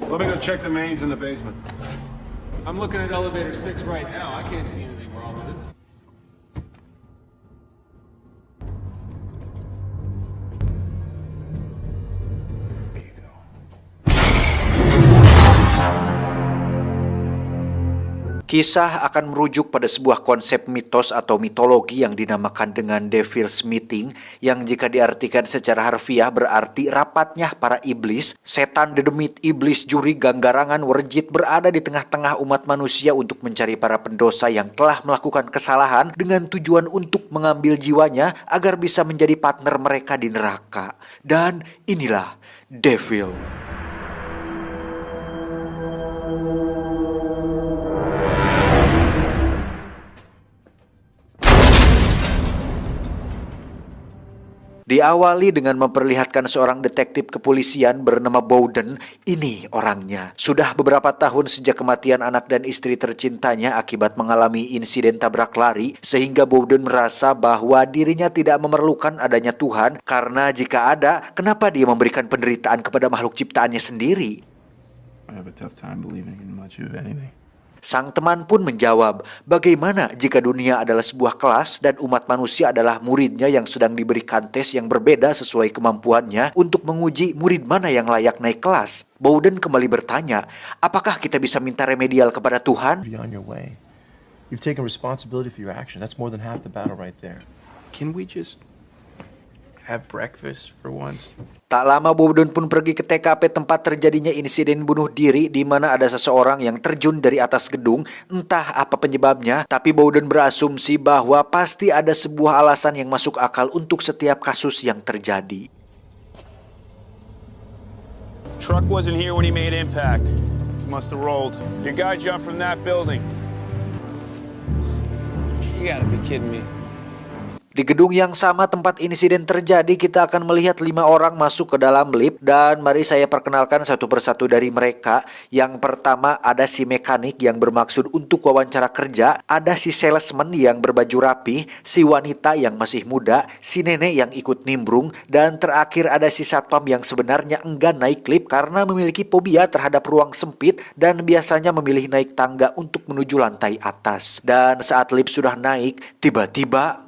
Let me go check the mains in the basement. I'm looking at elevator 6 right now. I can't see anything wrong with it. Kisah akan merujuk pada sebuah konsep mitos atau mitologi yang dinamakan dengan Devil's Meeting, yang jika diartikan secara harfiah berarti rapatnya para iblis. Setan dedemit iblis juri ganggarangan werjit berada di tengah-tengah umat manusia untuk mencari para pendosa yang telah melakukan kesalahan dengan tujuan untuk mengambil jiwanya agar bisa menjadi partner mereka di neraka. Dan inilah Devil. Diawali dengan memperlihatkan seorang detektif kepolisian bernama Bowden. Ini orangnya. Sudah beberapa tahun sejak kematian anak dan istri tercintanya akibat mengalami insiden tabrak lari, sehingga Bowden merasa bahwa dirinya tidak memerlukan adanya Tuhan, karena jika ada, kenapa dia memberikan penderitaan kepada makhluk ciptaannya sendiri? I have a tough time believing in much of anything. Sang teman pun menjawab, bagaimana jika dunia adalah sebuah kelas dan umat manusia adalah muridnya yang sedang diberikan tes yang berbeda sesuai kemampuannya untuk menguji murid mana yang layak naik kelas? Bowden kembali bertanya, apakah kita bisa minta remedial kepada Tuhan? Be on your way. You've taken responsibility for your actions. That's more than half the battle right there. Can we just have breakfast for once? Tak lama Bowden pun pergi ke TKP tempat terjadinya insiden bunuh diri, di mana ada seseorang yang terjun dari atas gedung. Entah apa penyebabnya, tapi Bowden berasumsi bahwa pasti ada sebuah alasan yang masuk akal untuk setiap kasus yang terjadi. Truck wasn't here when he made impact. He must have rolled. Your guy jumped from that building. You gotta be kidding me. Di gedung yang sama tempat insiden terjadi, kita akan melihat 5 orang masuk ke dalam lift, dan mari saya perkenalkan satu persatu dari mereka. Yang pertama ada si mekanik yang bermaksud untuk wawancara kerja, ada si salesman yang berbaju rapi, si wanita yang masih muda, si nenek yang ikut nimbrung, dan terakhir ada si satpam yang sebenarnya enggan naik lift karena memiliki fobia terhadap ruang sempit dan biasanya memilih naik tangga untuk menuju lantai atas. Dan saat lift sudah naik, tiba-tiba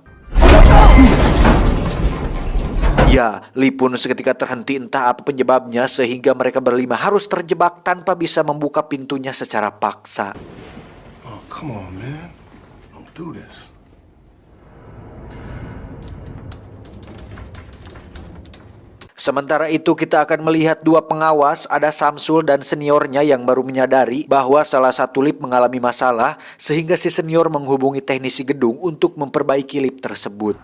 ya, lift pun seketika terhenti, entah apa penyebabnya, sehingga mereka berlima harus terjebak tanpa bisa membuka pintunya secara paksa. Oh, come on, man. Don't do this. Sementara itu kita akan melihat 2 pengawas, ada Samsul dan seniornya yang baru menyadari bahwa salah satu lift mengalami masalah, sehingga si senior menghubungi teknisi gedung untuk memperbaiki lift tersebut.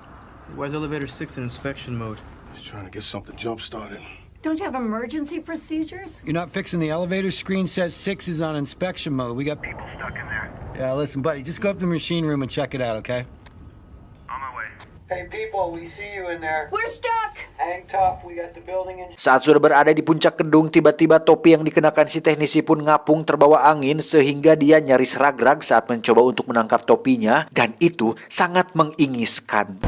Why is elevator 6 in inspection mode? He's trying to get something jump-started. Don't you have emergency procedures? You're not fixing the elevator? Screen says 6 is on inspection mode. We got people stuck in there. Yeah, listen, buddy, just go up to the machine room and check it out, okay? On my way. Hey people, we see you in there. We're stuck! Hang tough, we got the building in... Saat sudah berada di puncak gedung, tiba-tiba topi yang dikenakan si teknisi pun ngapung terbawa angin, sehingga dia nyaris ragrag saat mencoba untuk menangkap topinya, dan itu sangat mengingiskan.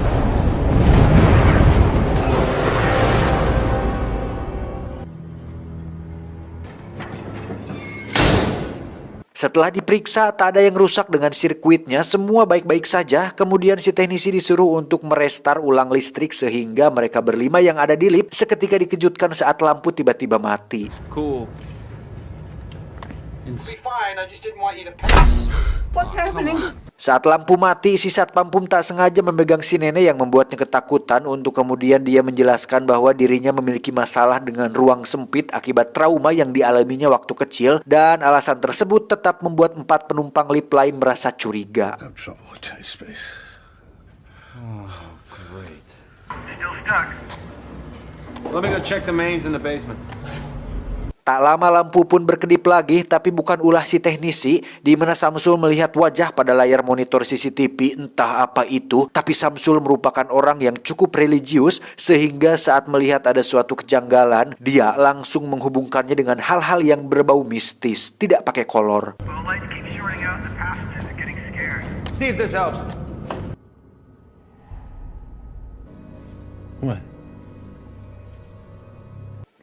Setelah diperiksa, tak ada yang rusak dengan sirkuitnya, semua baik-baik saja. Kemudian si teknisi disuruh untuk merestar ulang listrik, sehingga mereka berlima yang ada di lift seketika dikejutkan saat lampu tiba-tiba mati. Cool. Be fine, I just didn't want you to... What's happening? Saat lampu mati, si satpam pun tak sengaja memegang si nenek yang membuatnya ketakutan, untuk kemudian dia menjelaskan bahwa dirinya memiliki masalah dengan ruang sempit akibat trauma yang dialaminya waktu kecil, dan alasan tersebut tetap membuat 4 penumpang lift lain merasa curiga. Have trouble with tight space. Oh, great. Still stuck. Let me go check the mains in the basement. Tak lama lampu pun berkedip lagi, tapi bukan ulah si teknisi, di mana Samsul melihat wajah pada layar monitor CCTV, entah apa itu, tapi Samsul merupakan orang yang cukup religius, sehingga saat melihat ada suatu kejanggalan, dia langsung menghubungkannya dengan hal-hal yang berbau mistis, tidak pakai kolor. Well, the lights keep shorting out and the passengers are getting scared. See if this helps. What?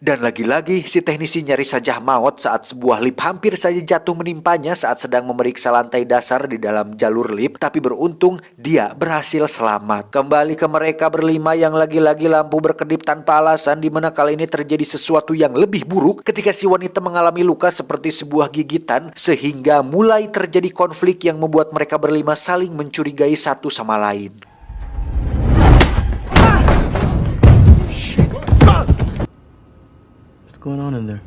Dan lagi-lagi si teknisi nyaris saja maut saat sebuah lift hampir saja jatuh menimpanya saat sedang memeriksa lantai dasar di dalam jalur lift, tapi beruntung dia berhasil selamat. Kembali ke mereka berlima yang lagi-lagi lampu berkedip tanpa alasan, di mana kali ini terjadi sesuatu yang lebih buruk ketika si wanita mengalami luka seperti sebuah gigitan, sehingga mulai terjadi konflik yang membuat mereka berlima saling mencurigai satu sama lain. What's going on in there?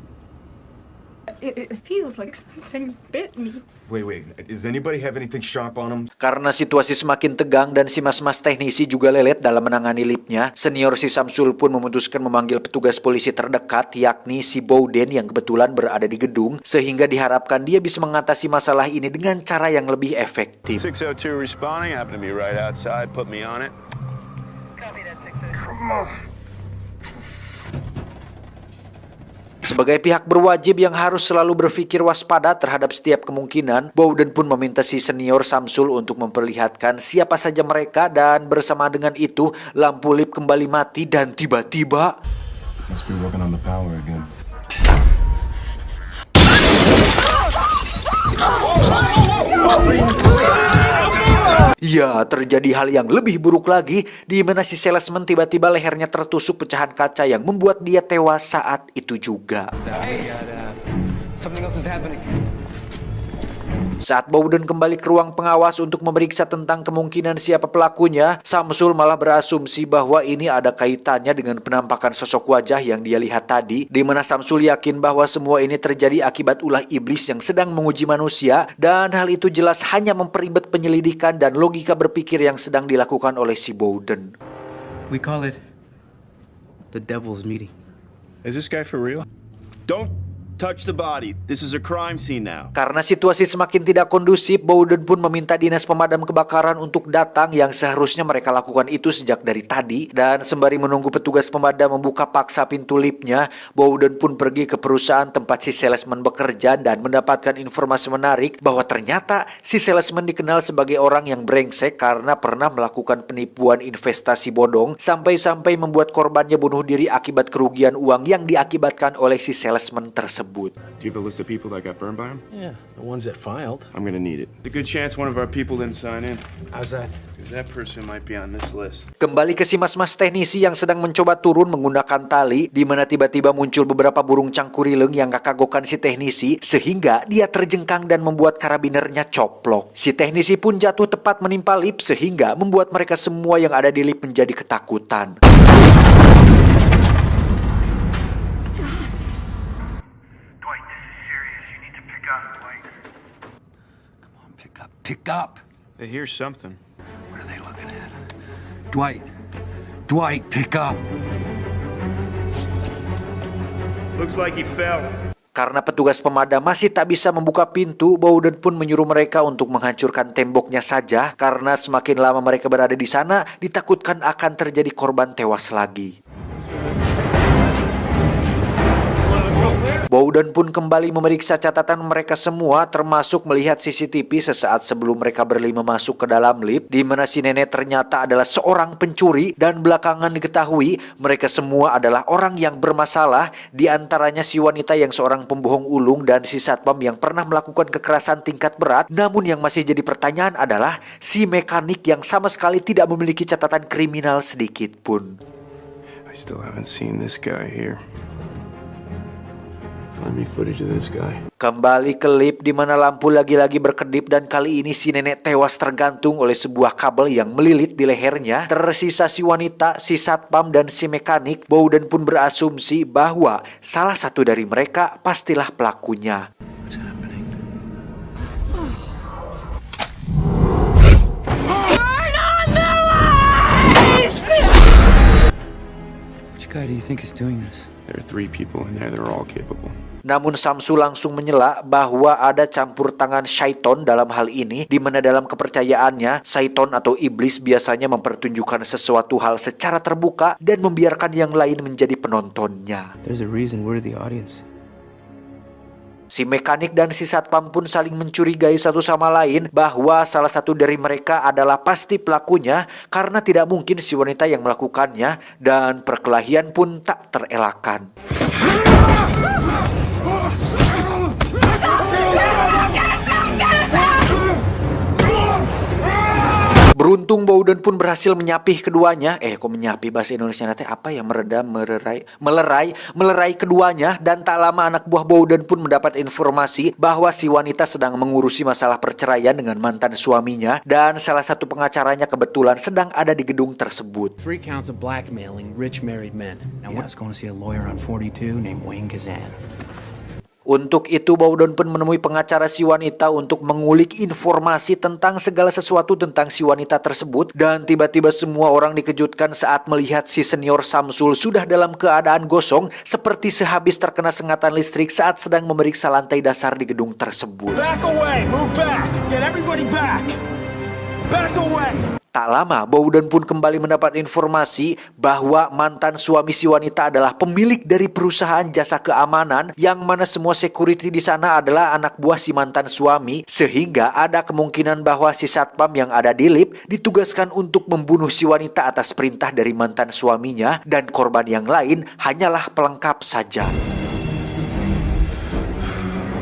It feels like something bit me. Wait. Does anybody have anything sharp on him? Karena situasi semakin tegang dan si mas-mas teknisi juga lelet dalam menangani liftnya, senior si Samsul pun memutuskan memanggil petugas polisi terdekat, yakni si Bowden yang kebetulan berada di gedung, sehingga diharapkan dia bisa mengatasi masalah ini dengan cara yang lebih efektif. 602 responding. Happen to be right outside. Put me on it. Come on. Sebagai pihak berwajib yang harus selalu berpikir waspada terhadap setiap kemungkinan, Bowden pun meminta si senior Samsul untuk memperlihatkan siapa saja mereka, dan bersama dengan itu lampu lift kembali mati dan tiba-tiba Must be working on the power again. ya, terjadi hal yang lebih buruk lagi, di mana si salesman tiba-tiba lehernya tertusuk pecahan kaca yang membuat dia tewas saat itu juga. Something else is happening. Saat Bowden kembali ke ruang pengawas untuk memeriksa tentang kemungkinan siapa pelakunya, Samsul malah berasumsi bahwa ini ada kaitannya dengan penampakan sosok wajah yang dia lihat tadi, di mana Samsul yakin bahwa semua ini terjadi akibat ulah iblis yang sedang menguji manusia, dan hal itu jelas hanya memperibet penyelidikan dan logika berpikir yang sedang dilakukan oleh si Bowden. We call it the devil's meeting. Is this guy for real? Don't touch the body. This is a crime scene now. Karena situasi semakin tidak kondusif, Bowden pun meminta dinas pemadam kebakaran untuk datang, yang seharusnya mereka lakukan itu sejak dari tadi. Dan sembari menunggu petugas pemadam membuka paksa pintu liftnya, Bowden pun pergi ke perusahaan tempat si salesman bekerja dan mendapatkan informasi menarik bahwa ternyata si salesman dikenal sebagai orang yang brengsek karena pernah melakukan penipuan investasi bodong sampai-sampai membuat korbannya bunuh diri akibat kerugian uang yang diakibatkan oleh si salesman tersebut. Do you have a list of people that got burned by him? Yeah, the ones that filed. I'm gonna need it. There's a good chance one of our people didn't sign in. How's that? Because that person might be on this list. Kembali ke si mas-mas teknisi yang sedang mencoba turun menggunakan tali, di mana tiba-tiba muncul beberapa burung cangkurileng yang kekagokan si teknisi, sehingga dia terjengkang dan membuat karabinernya coplok. Si teknisi pun jatuh tepat menimpa lift, sehingga membuat mereka semua yang ada di lift menjadi ketakutan. Pick up. They hear something. What are they looking at? Dwight, pick up. Looks like he fell. Karena petugas pemadam masih tak bisa membuka pintu, Bowden pun menyuruh mereka untuk menghancurkan temboknya saja, karena semakin lama mereka berada di sana, ditakutkan akan terjadi korban tewas lagi. Bowden pun kembali memeriksa catatan mereka semua, termasuk melihat CCTV sesaat sebelum mereka berlima masuk ke dalam lift, di mana si nenek ternyata adalah seorang pencuri, dan belakangan diketahui mereka semua adalah orang yang bermasalah, di antaranya si wanita yang seorang pembohong ulung dan si satpam yang pernah melakukan kekerasan tingkat berat. Namun yang masih jadi pertanyaan adalah si mekanik yang sama sekali tidak memiliki catatan kriminal sedikit pun. I still haven't seen this guy here. Find me footage of this guy. Kembali ke lift di mana lampu lagi-lagi berkedip, dan kali ini si nenek tewas tergantung oleh sebuah kabel yang melilit di lehernya. Tersisa si wanita, si satpam, dan si mekanik. Bowden pun berasumsi bahwa salah satu dari mereka pastilah pelakunya. What's happening? Which guy do you think is doing this? There are 3 people in there. They're all capable. Namun Samsul langsung menyela bahwa ada campur tangan syaiton dalam hal ini, di mana dalam kepercayaannya, syaiton atau iblis biasanya mempertunjukkan sesuatu hal secara terbuka dan membiarkan yang lain menjadi penontonnya. There's a reason we're the audience. Si mekanik dan si satpam pun saling mencurigai satu sama lain bahwa salah satu dari mereka adalah pasti pelakunya, karena tidak mungkin si wanita yang melakukannya, dan perkelahian pun tak terelakkan. Beruntung Bowden pun berhasil menyapih keduanya. Kok menyapih bahasa Indonesia nanti apa ya? Meredam, melerai keduanya. Dan tak lama anak buah Bowden pun mendapat informasi bahwa si wanita sedang mengurusi masalah perceraian dengan mantan suaminya. Dan salah satu pengacaranya kebetulan sedang ada di gedung tersebut. 3 counts of blackmailing rich married men. Now what's going to see a lawyer on 42 named Wayne Kazan? Untuk itu Bowden pun menemui pengacara si wanita untuk mengulik informasi tentang segala sesuatu tentang si wanita tersebut. Dan tiba-tiba semua orang dikejutkan saat melihat si senior Samsul sudah dalam keadaan gosong seperti sehabis terkena sengatan listrik saat sedang memeriksa lantai dasar di gedung tersebut. Back away! Move back! Get everybody back! Back away! Tak lama, Bowden pun kembali mendapat informasi bahwa mantan suami si wanita adalah pemilik dari perusahaan jasa keamanan yang mana semua security di sana adalah anak buah si mantan suami, sehingga ada kemungkinan bahwa si satpam yang ada di lift ditugaskan untuk membunuh si wanita atas perintah dari mantan suaminya dan korban yang lain hanyalah pelengkap saja.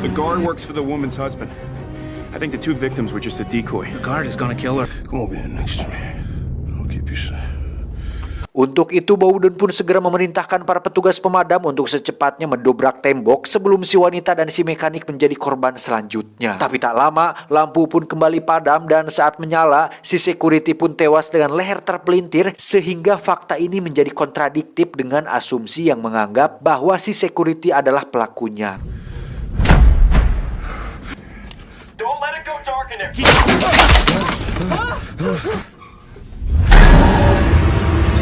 The guard works for the woman's husband. I think the 2 victims were just a decoy. The guard is gonna kill her. Come on, man, next to me. I'll keep you safe. Untuk itu Bowden pun segera memerintahkan para petugas pemadam untuk secepatnya mendobrak tembok sebelum si wanita dan si mekanik menjadi korban selanjutnya. Tapi tak lama, lampu pun kembali padam dan saat menyala, si security pun tewas dengan leher terpelintir sehingga fakta ini menjadi kontradiktif dengan asumsi yang menganggap bahwa si security adalah pelakunya. Don't let it go dark in there. This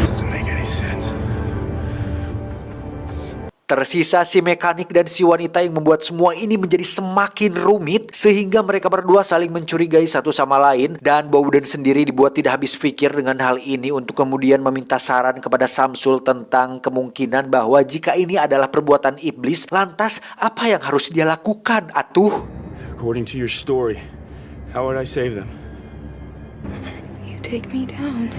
doesn't make any sense. Tersisa si mekanik dan si wanita yang membuat semua ini menjadi semakin rumit sehingga mereka berdua saling mencurigai satu sama lain. Dan Bowden sendiri dibuat tidak habis pikir dengan hal ini untuk kemudian meminta saran kepada Samsul tentang kemungkinan bahwa jika ini adalah perbuatan iblis, lantas apa yang harus dia lakukan atuh? According to your story, how would I save them? You take me down.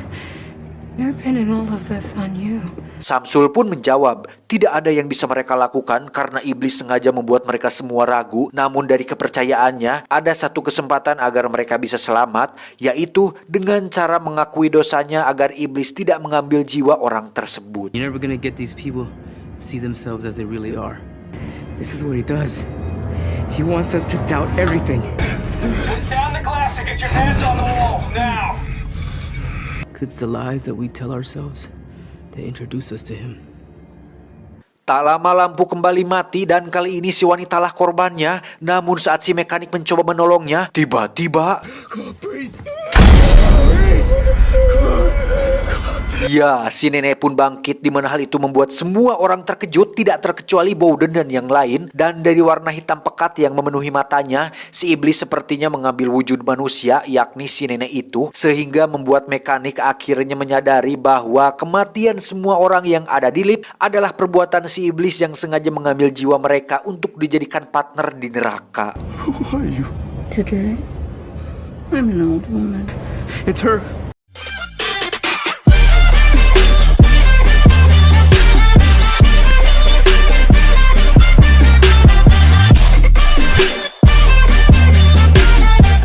They're pinning all of this on you. Samsul pun menjawab, tidak ada yang bisa mereka lakukan karena iblis sengaja membuat mereka semua ragu. Namun dari kepercayaannya, ada satu kesempatan agar mereka bisa selamat, yaitu dengan cara mengakui dosanya agar iblis tidak mengambil jiwa orang tersebut. You're never gonna get these people to see themselves as they really are. This is what he does. He wants us to doubt everything. Put down the glass and get your hands on the wall, now! It's the lies that we tell ourselves that introduce us to him. Tak lama lampu kembali mati dan kali ini si wanitalah korbannya. Namun saat si mekanik mencoba menolongnya, tiba-tiba ya, si nenek pun bangkit, di mana hal itu membuat semua orang terkejut, tidak terkecuali Bowden dan yang lain. Dan dari warna hitam pekat yang memenuhi matanya, si iblis sepertinya mengambil wujud manusia, yakni si nenek itu, sehingga membuat mekanik akhirnya menyadari bahwa kematian semua orang yang ada di lift adalah perbuatan si iblis yang sengaja mengambil jiwa mereka untuk dijadikan partner di neraka. Who are you? Today, I'm an old woman. It's her.